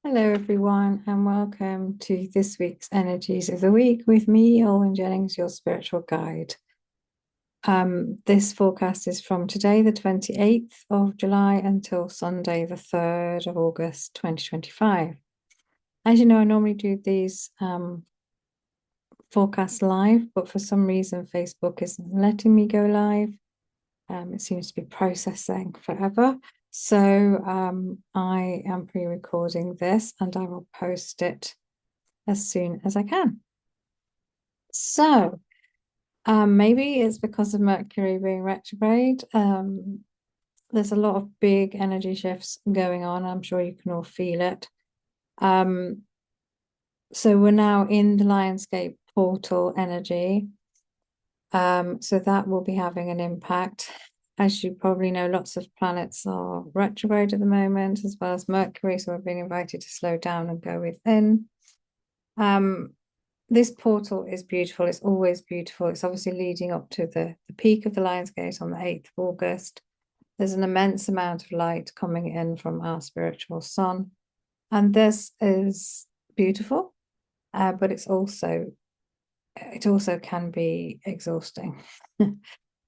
Hello, everyone, and welcome to this week's Energies of the Week with me, Olwen Jennings, your spiritual guide. This forecast is from today, the 28th of July, until Sunday, the 3rd of August, 2025. As you know, I normally do these forecasts live, but for some reason, Facebook isn't letting me go live. It seems to be processing forever. So I am pre-recording this and I will post it as soon as I can. So maybe it's because of Mercury being retrograde. There's a lot of big energy shifts going on. I'm sure you can all feel it. So we're now in the Lionsgate Portal energy. So that will be having an impact. As you probably know, lots of planets are retrograde at the moment, as well as Mercury. So we're being invited to slow down and go within. This portal is beautiful. It's always beautiful. It's obviously leading up to the peak of the Lionsgate on the 8th of August. There's an immense amount of light coming in from our spiritual sun. And this is beautiful, but it also can be exhausting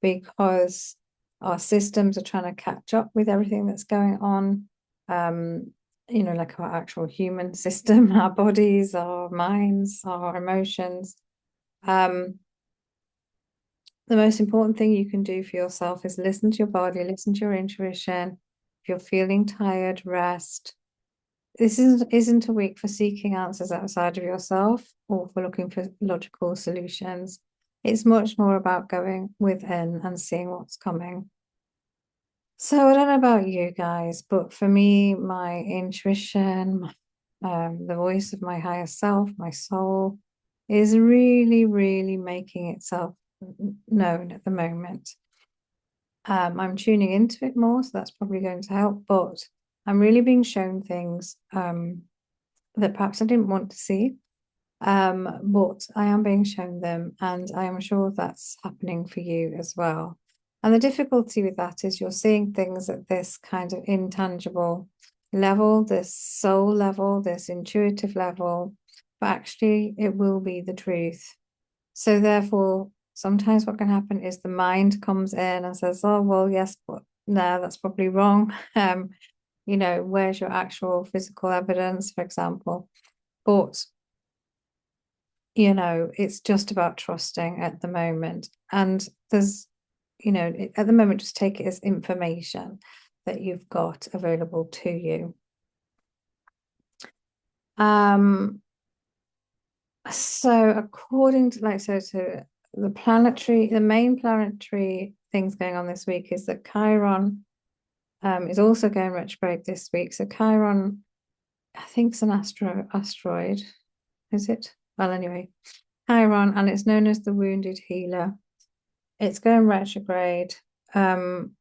because our systems are trying to catch up with everything that's going on. Like our actual human system, our bodies, our minds, our emotions. The most important thing you can do for yourself is listen to your body, listen to your intuition. If you're feeling tired, rest. This isn't a week for seeking answers outside of yourself or for looking for logical solutions. It's much more about going within and seeing what's coming. So I don't know about you guys, but for me, my intuition, the voice of my higher self, my soul, is really, really making itself known at the moment. I'm tuning into it more, so that's probably going to help, but I'm really being shown things that perhaps I didn't want to see. But I am being shown them, and I am sure that's happening for you as well. And the difficulty with that is you're seeing things at this kind of intangible level, this soul level, this intuitive level, but actually it will be the truth. So therefore, sometimes what can happen is the mind comes in and says, "Oh, well, yes, but no, that's probably wrong." Where's your actual physical evidence, for example? But it's just about trusting at the moment. And there's, at the moment, just take it as information that you've got available to you. So according to the main planetary things going on this week is that Chiron is also going retrograde this week. So Chiron, I think it's an asteroid, is it? Well, anyway, Chiron, and it's known as the wounded healer. It's going retrograde. It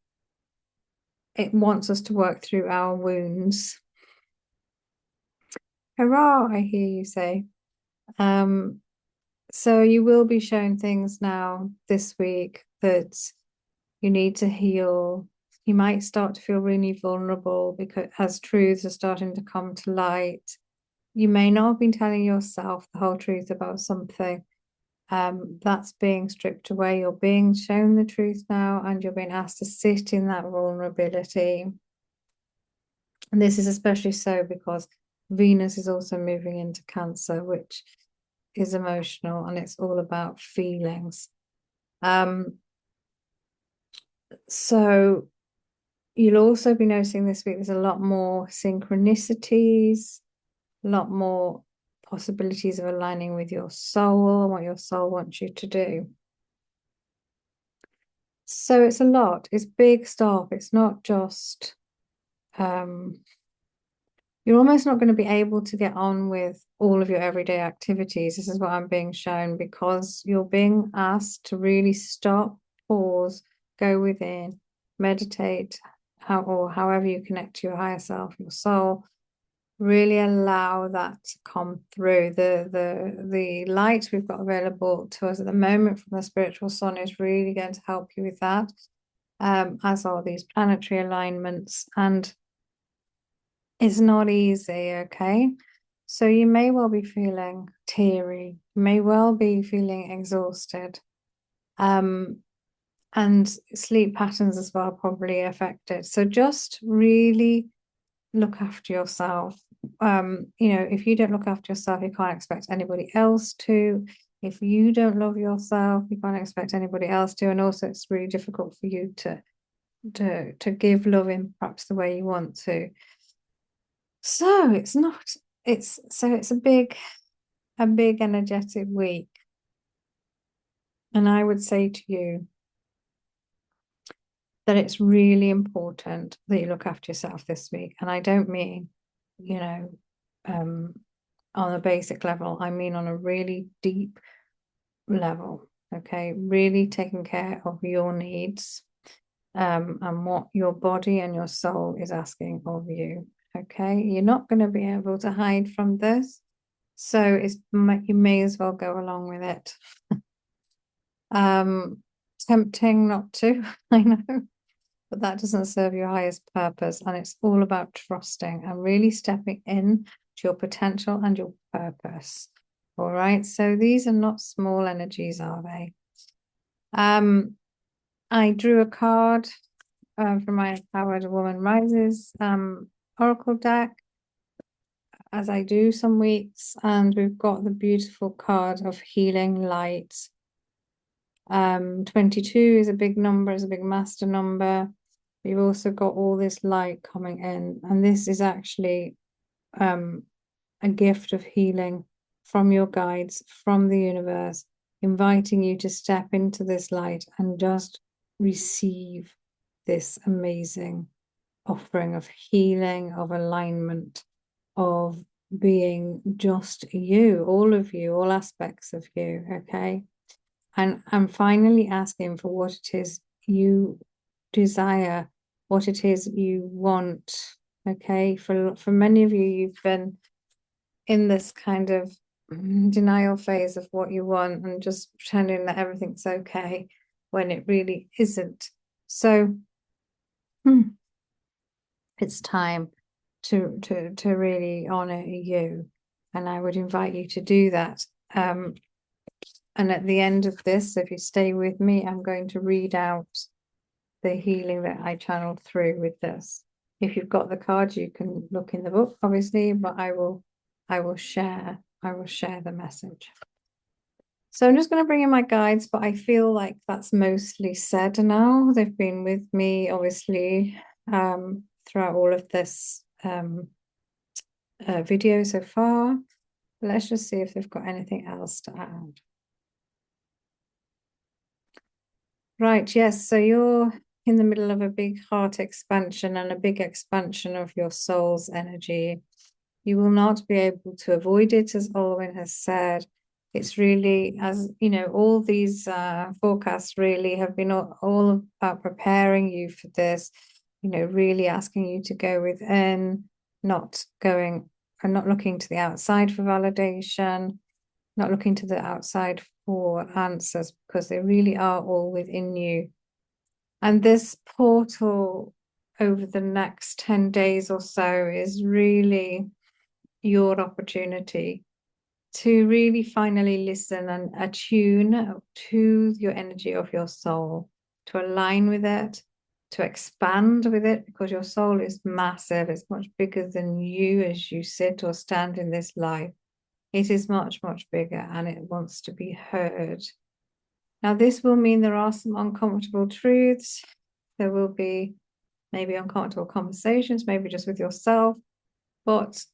wants us to work through our wounds. Hurrah, I hear you say. So you will be shown things now this week that you need to heal. You might start to feel really vulnerable because as truths are starting to come to light, you may not have been telling yourself the whole truth about something. That's being stripped away. You're being shown the truth now, and you're being asked to sit in that vulnerability. And this is especially so because Venus is also moving into Cancer, which is emotional and it's all about feelings. So you'll also be noticing this week there's a lot more synchronicities, a lot more possibilities of aligning with your soul and what your soul wants you to do. So it's a lot. It's big stuff. It's not just you're almost not going to be able to get on with all of your everyday activities. This is what I'm being shown because you're being asked to really stop, pause, go within, meditate, however you connect to your higher self, your soul. Really allow that to come through. The light we've got available to us at the moment from the spiritual sun is really going to help you with that, as are these planetary alignments. And It's not easy, okay? So you may well be feeling teary, you may well be feeling exhausted. And sleep patterns as well probably affected. So just really look after yourself. If you don't look after yourself, you can't expect anybody else to. If you don't love yourself, you can't expect anybody else to. And also it's really difficult for you to give love in perhaps the way you want to. So it's a big energetic week. And I would say to you that it's really important that you look after yourself this week. And I don't mean, on a basic level, I mean on a really deep level, okay? Really taking care of your needs, and what your body and your soul is asking of you, okay? You're not going to be able to hide from this, so you may as well go along with it. Tempting not to, I know, but that doesn't serve your highest purpose. And it's all about trusting and really stepping in to your potential and your purpose. All right. So these are not small energies, are they? I drew a card from my Empowered Woman Rises Oracle deck, as I do some weeks, and we've got the beautiful card of healing light. 22 is a big number, is a big master number. We've also got all this light coming in, and this is actually a gift of healing from your guides, from the universe, inviting you to step into this light and just receive this amazing offering of healing, of alignment, of being just you, all aspects of you, okay? And I'm finally asking for what it is you desire, what it is you want, okay? For many of you, you've been in this kind of denial phase of what you want and just pretending that everything's okay when it really isn't. So it's time to really honor you, and I would invite you to do that. And at the end of this, if you stay with me, I'm going to read out the healing that I channeled through with this. If you've got the cards, you can look in the book, obviously, but I will share the message. So I'm just going to bring in my guides, but I feel like that's mostly said now. They've been with me, obviously, throughout all of this video so far. Let's just see if they've got anything else to add. Right, yes, so you're in the middle of a big heart expansion and a big expansion of your soul's energy. You will not be able to avoid it, as Olwyn has said. It's really, as you know, all these forecasts really have been all about preparing you for this, really asking you to go within, not looking to the outside for validation, not looking to the outside for answers, because they really are all within you. And this portal over the next 10 days or so is really your opportunity to really finally listen and attune to your energy of your soul, to align with it, to expand with it, because your soul is massive. It's much bigger than you as you sit or stand in this life. It is much, much bigger, and it wants to be heard. Now, this will mean there are some uncomfortable truths. There will be maybe uncomfortable conversations, maybe just with yourself, but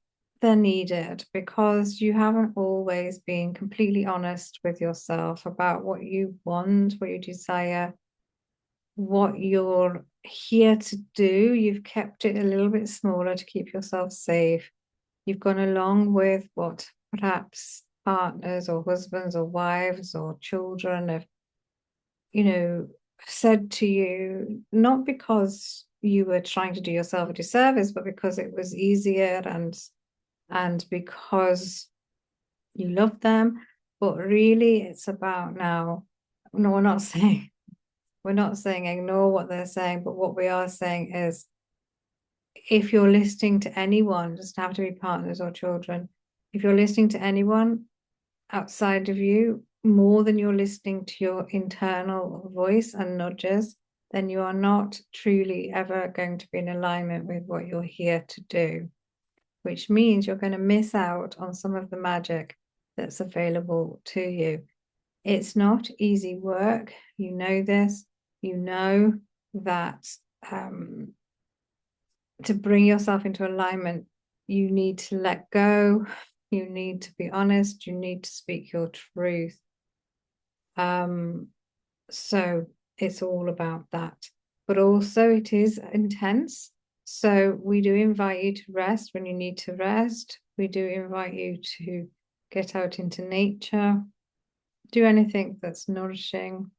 they're needed because you haven't always been completely honest with yourself about what you want, what you desire, what you're here to do. You've kept it a little bit smaller to keep yourself safe. You've gone along with what perhaps partners or husbands or wives or children have, said to you, not because you were trying to do yourself a disservice, but because it was easier and because you love them. But really it's about now, no, we're not saying ignore what they're saying, but what we are saying is if you're listening to anyone, it doesn't have to be partners or children, if you're listening to anyone outside of you more than you're listening to your internal voice and nudges, then you are not truly ever going to be in alignment with what you're here to do, which means you're going to miss out on some of the magic that's available to you. It's not easy work. You know this. You know that to bring yourself into alignment, you need to let go. You need to be honest. You need to speak your truth. So it's all about that. But also it is intense. So we do invite you to rest when you need to rest. We do invite you to get out into nature, do anything that's nourishing,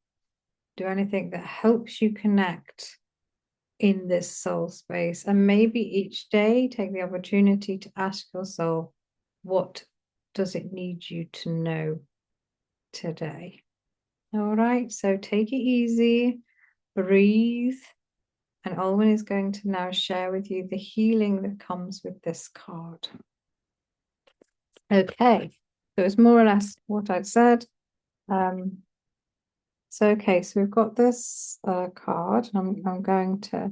do anything that helps you connect in this soul space. And maybe each day take the opportunity to ask your soul, what does it need you to know today? All right, so take it easy, breathe, and Olwen is going to now share with you the healing that comes with this card. Okay, so it's more or less what I'd said. So we've got this card. I'm going to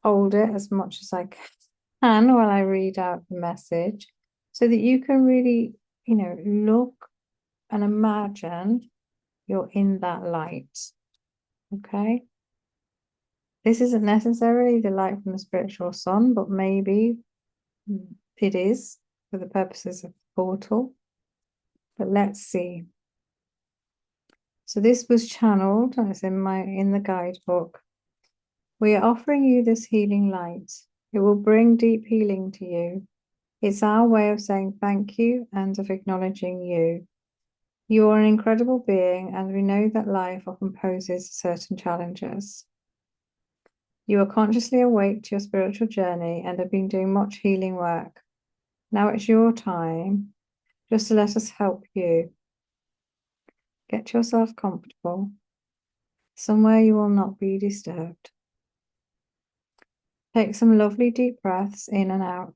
hold it as much as I can while I read out the message so that you can really, look and imagine you're in that light. Okay. This isn't necessarily the light from the spiritual sun, but maybe it is for the purposes of the portal. But let's see. So this was channeled, and it's in the guidebook. We are offering you this healing light. It will bring deep healing to you. It's our way of saying thank you and of acknowledging you. You are an incredible being, and we know that life often poses certain challenges. You are consciously awake to your spiritual journey and have been doing much healing work. Now it's your time just to let us help you. Get yourself comfortable, somewhere you will not be disturbed. Take some lovely deep breaths in and out.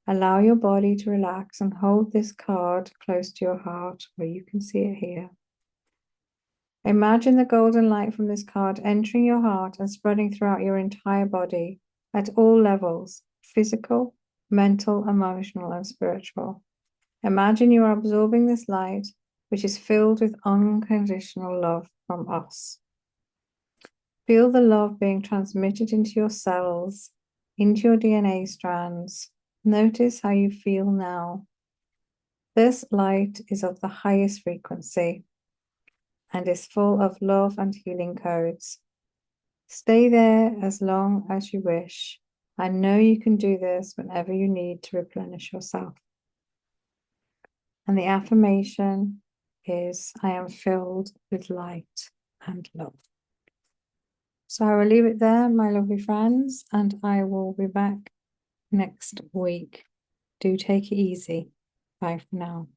Allow your body to relax and hold this card close to your heart where you can see it here. Imagine the golden light from this card entering your heart and spreading throughout your entire body at all levels, physical, mental, emotional, and spiritual. Imagine you are absorbing this light, which is filled with unconditional love from us. Feel the love being transmitted into your cells, into your DNA strands. Notice how you feel now. This light is of the highest frequency and is full of love and healing codes. Stay there as long as you wish. I know you can do this whenever you need to replenish yourself. And the affirmation is, I am filled with light and love. So I will leave it there, my lovely friends, and I will be back next week. Do take it easy. Bye for now.